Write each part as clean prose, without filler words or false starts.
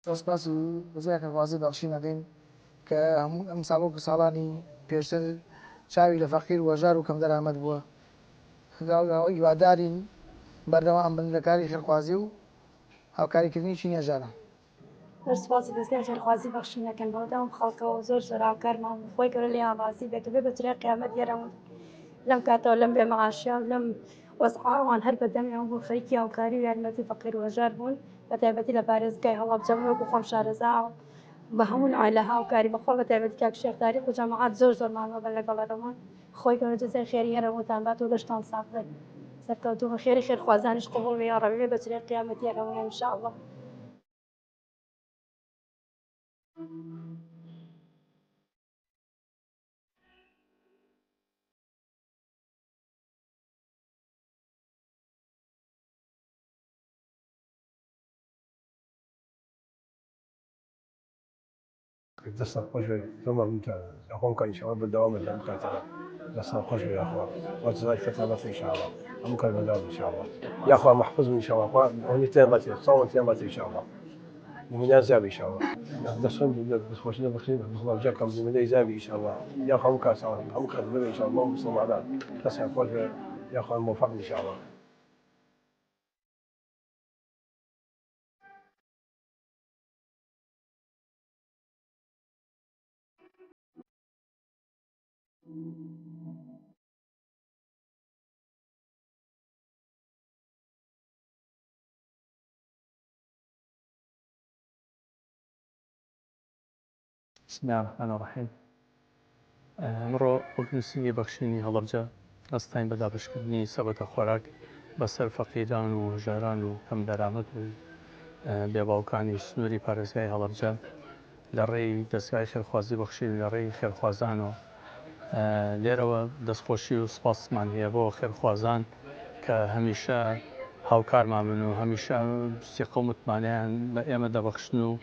سپاس و بەزایەکە خوازی بەخشی نەدەین کە هەموو ئەم ساڵ و ساڵانی پێشتر چاوی لە فەقیر و هەژار و کەم دەرامەت بووە. هیوادارین بەردەوام بن لە کاری خێرخوازی و هاوکاریکردنی چین هەژارە. سپاس دەستگای خێرخوازی بەخشینەکەن بەڵێدام خەڵکەوە زۆر هاوکارمان خۆی گەورە لێ ئابازی بێت بێ بەترێ قیامەت گەرەون لەم کاتەوە لەم بێ مەعاشیان لەم وەزعاوان هەر بەدەمیان بوو خەریکی هاوکاری و یارمەتی فەقیر و هەژار بوون بە تایبەتی لە پارێزگای هەڵەبجە وەکو خۆم شارەزا بە هەموو عایلە هاوکاری بەخۆ بە تایبەتی کاک شێخ تاریق و جەماعەت زۆر مامەڵە لەگەڵەرەوە خۆی گەورە جەزای خێری هەرەموتان بات و گەشتان ساغ بێت سەرکەوتوو بە خێری خێرخوازانیش قبوڵ بێ یا ڕەبی بێ بەترێ قیامەتی هەرەمون ئینشاءالله. دەستان خۆش بێ زۆر ئەخۆم کە ئینشاءالله بەردەوام لەم کاتەوە دەستان خۆش بێ یاخوا وەجزای فترە بەس ئینشاءالله هەموو کار بەردەوام ئینشاءالله یاخوا محفوظ ئینشاءالله خوا ئەوەی تێن بەچێ ساڵ تێن بەچێ ئینشاءالله مومنیان زیاب ئینشاءالله دەستان بەخۆشی بەخشی بخڵاوجا کەم مومنەی زیابی ئینشاءالله یاخوا هەموو کار ساڵ هەموو کار بێ ئینشاءالله مسلمانان دەستان خۆش بێ یاخوا موفق ئینشاءالله. بسم الله الرحمن الرحیم. ئەمڕۆ وەکنووسینی بەخشینی هەڵەبجە ئەستاین بە دابشکردنی سەبەتە خۆراک بەسەر فەقیران و هەژاران و کەم دەرامەت و بێباوکانی سنووری پارێزگای هەڵەبجە لە ڕێی دەستگای خێرخوازی بەخشین لە ڕێی خێرخوازانەوە لێرەوە دەستخۆشی و سپاسمان هەیە بۆ خێرخوازان کە هەمیشە هاوکارمان بن و هەمیشە سیقە و متمانیان بە ئێمە دەبەخشن و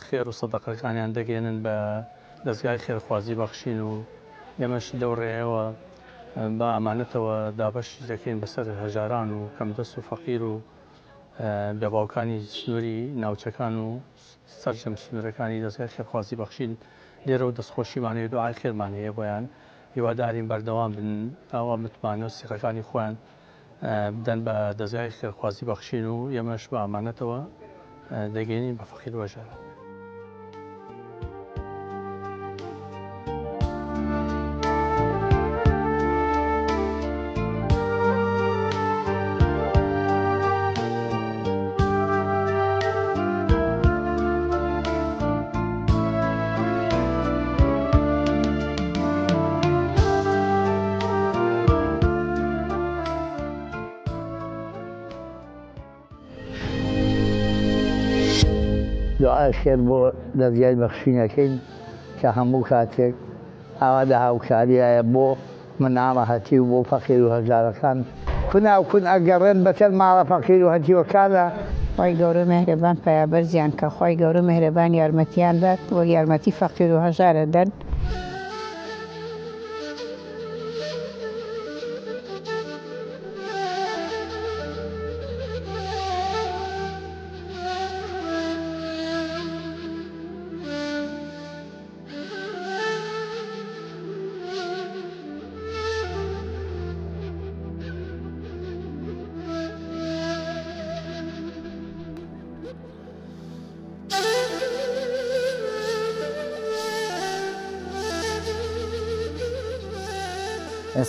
خێر و سەدەقەکانیان دەگەێنن بە دەستگای خێرخوازی بەخشین و ئێمەش لەو ڕێیەوە بە ئەمانەتەوە دابەشی دەکەین بەسەر هەژاران و کەمدەست و فەقیر و بێباوکانی سنووری ناوچەکان و سەرجەم سنوورەکانی دەستگای خێرخوازی بەخشین لێرە و دەستخۆشیمان هەیە دوعای خێرمان هەیە بۆیان هیوادارین بەردەوام بن ئاوا متمانە و سیقەکانی خۆیان بدەن بە دەستگای خێرخوازی بەخشین و ئێمەش بە ئەمانەتەوە دەگەێنین بە فەقیر و هەژار. دوعای خێر بۆ دەستگای بەخشینەکەین کە هەموو کاتێک ئاوا لە هاوکاریایە بۆ مناڵەهەتی و بۆ فەقیر و هەژارەکان کوناوکون ئەگەڕێن بەسەر ماڵە فەقیر و هەتیوەکانە. خی گەورە مهرەبان پایابەرزیان کە خی گەورە مهرەبان یارمەتیان دات وە یارمەتی فەقیر و هەژارە دەن.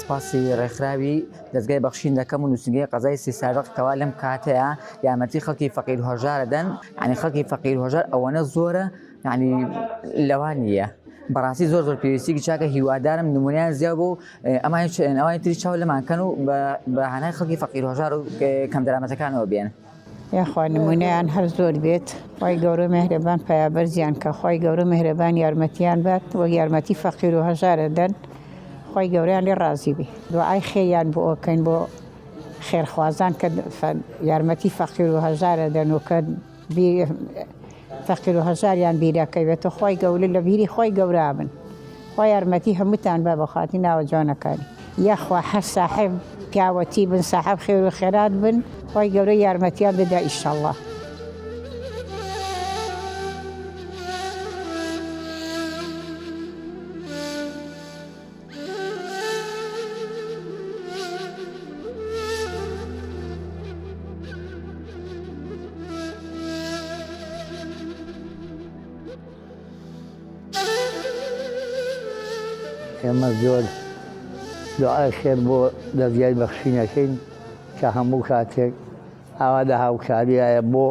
سپاسی ڕێکخراوی دەستگای بەخشین دەکەم و نووسنگەی قەزای سی سادقەوە لەم کاتەیە یارمەتی خەڵکی فەقیر و هەژارە دەن. یعنی خەڵکی فەقیر و هەژار ئەوەنە زۆرە یعنی لەوان نییە بەڕاستی زۆر پێویستیی چاکە هیوادارم نمونیان زیاد بوو ئەوانی تری چاو لەمانکەن و بە هەنای خەڵکی فەقیر و هەژار و کەم دەرامەتەکانەوە بێن. یاخوا نمونەیان هەر زۆر بێت خی گەورە مهرەبان پایابەرزیان کە خی گەورە مهرەبان یارمەتیان بات وە یارمەتی فەقیر و هەژارە دەن. خی گەوریان لێ ڕازی بێ دوعای خێریان بۆ ئۆکەین بۆ خێرخوازان کە یارمەتی فەقیر و هەژارە دەن و کە فەقیر و هەژاریان بیرەکەوێتە خی گەورە لە بیری خی گەورا بن. خی یارمەتی هەمووتان بە بەخاتی ناوە جوانەکانی یاخوا هەر ساحب پیاوەتی بن ساحب خێر و خێرات بن خی گەورە یارمەتیان بدە ئیشەڵڵا. ئێمە زۆر دوعای خێر بۆ دەستگای بەخشینەکەین کە هەموو کاتێک ئاوا لە هاوکاریایە بۆ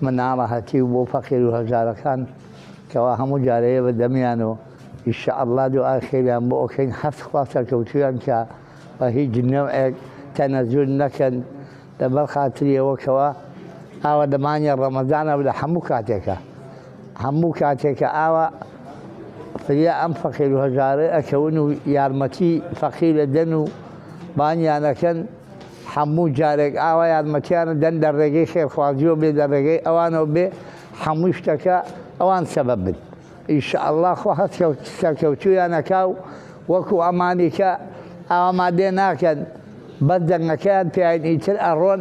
مناڵەهەتی و بۆ فەقیر و هەژارەکان کەوا هەموو جارەیە بە دەمیانەوە ئینشاءالله دوعای خێریان بۆ ئۆکەین هەست خوا سەرکەوتویان کە بە هیچ نەوعێک تەنەزول نەکەن لەبەر خاتریەوە کەوا ئاوا دەمانیە ڕەمەزانە لە هەموو کاتێکە ئاوا فریا ئەم فەقیر و هەژارە ئەکەون و یارمەتی فەقیرە دەن و بانیانەکەن هەموو جارێک ئاوا یارمەتیانە دەن لە ڕێگەی خێرخوازیەوە بێ لە ڕێگەی ئەوانەوە بێ هەموو شتەکە ئەوان سەبەب بن ئینشاءالله خوا هەست سەرکەوتویانەکا و وەکو ئەمانی کە ئامادێ ناکەن بەس دەنگەکەیان پێیان ئیتر ئەڕۆن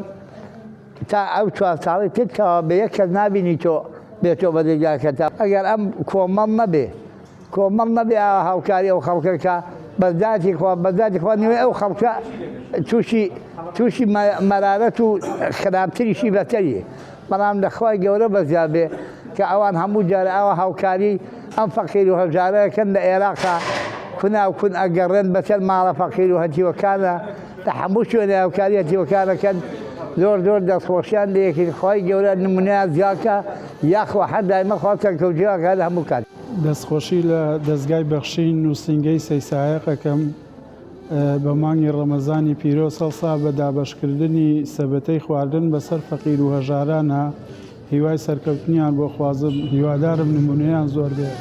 تا ئەو 4 ساڵی ترکەوە بە یەک کەس نابینی تۆ بێتەوە بە دەرگاکەتە ئەگەر ئەم کۆمەڵ نەبێ ئاوا هاوکاری ئەو خەڵکەکە بەزاتی خوا نوێ ئەو خەڵکە تووشی مەرارەت و خراپتریشی بەتەریە بەڵام لەخوای گەورە بەزیاد بێ کە ئەوان هەموو جارە ئەوە هاوکاری ئەم فەقیر و هەژارەکەن لە عێراقا کون ئەگەڕێن بەسەر ماڵە فەقیر و هەتیوەکانە لە هەموو شوێنە هاوکاری هەتیوەکانەکەن زۆر دەستخۆشیان لە یەکی خۆی گەورە نمونەیان زیاکە یاخوا هەر دایمە خوا سەرکەوتویەکە لە هەموو کات دەستخۆشی لە دەستگای بەخشین و سینگەی سەیسایەقەکەم بە مانگی ڕەمەزانی پیرۆز هەڵسا بە دابەشکردنی سەبەتەی خواردن بەسەر فەقیر و هەژارانە هیوای سەرکەوتنیان بۆ خوازم هیوادارم نمونەیان زۆر بێت.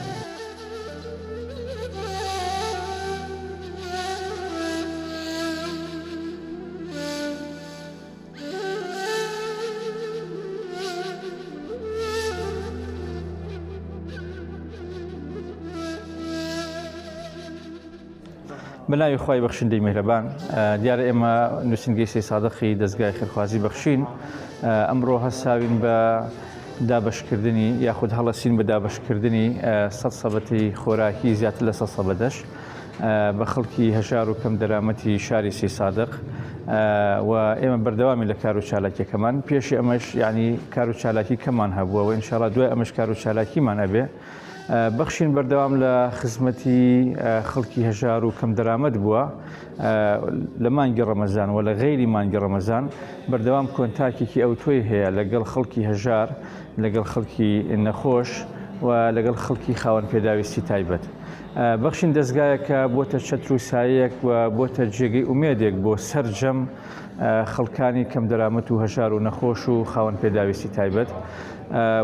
بەناوی خوای بەخشندەی میهرەبان دیارە ئێمە نووسینگەی سێ سادەقی دەستگای خێرخوازی بەخشین ئەمڕۆ هەساوین بە دابەشکردنی یاخود هەڵەسین بە دابەشکردنی 100 سەبەتی خۆراکی زیاتر لە 100 سەبەتەش بە خەڵکی هەژار و کەم دەرامەتی شاری سێ سادق و ئێمە بەردەوامی لە کار و چالاکیەکەمان پێشی ئەمەش یعنی کار و چالاکی کەمان هەبووە و ئینشاڵڵا دوای ئەمەش کار و چالاکیمان ئەبێ بەخشین بەردەوام لە خزمەتی خەڵکی هەژار و کەم دەرامەت بووە لە مانگی ڕەمەزان و لە غەیری مانگی ڕەمەزان بەردەوام کۆنتاکێکی ئەو تۆی هەیە لەگەڵ خەڵکی هەژار لەگەڵ خەڵکی نەخۆش و لەگەڵ خەڵکی خاوەن پێداویستی تایبەت بەخشین دەستگایەکە بۆتە چەتر و سایەک و بۆتە جێگەی ئومێدێک بۆ سەرجەم خەڵکانی کەم دەرامەت و هەژار و نەخۆش و خاوەن پێداویستی تایبەت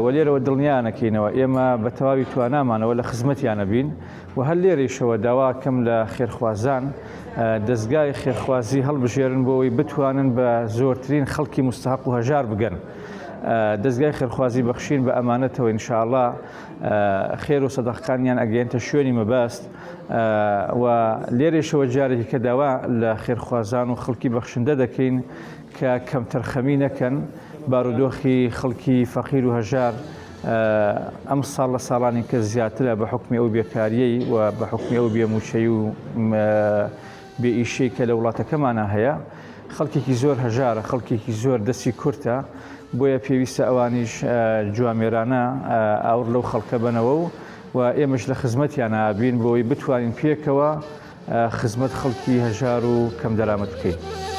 و لێرەوە دڵنیانەکەینەوە ئێمە بە تەواوی توانامانەوە لە خزمەتیانە بین و هەر لێرەیشەوە داواکەم لە خێرخوازان دەستگای خێرخوازی هەڵبژێرن بۆەوەی بتوانن بە زۆرترین خەڵکی مستحق و هەژار بگەن دەستگای خێرخوازی بەخشین بە ئەمانەتەوە ئینشاءڵڵا خێر و سەدەقەکانیان ئەگەیەنتە شوێنی مەبەست و لێرەیشەوە جارێکی کە داوا لە خێرخوازان و خەڵکی بەخشندە دەکەین کە کەمتر خەمی نەکەن بارودۆخی خەڵکی فەقیر و هەژار ئەم ساڵ لە ساڵانی کە زیاترە بە حکمی ئەو بێکاریەی و بە حکمی ئەو بێموچەی و بێئیشەی کە لە وڵاتەکەمانە هەیە خەڵکێکی زۆر هەژارە خەڵکێکی زۆر دەستی کورتە بۆیە پێویستە ئەوانیش جوامێرانە ئاور لەو خەڵکە بنەوە و ئێمەش لە خزمەتیانە بین بۆی بتوانین پێکەوە خزمەت خەڵکی هەژار و کەم دەرامەت بکەین.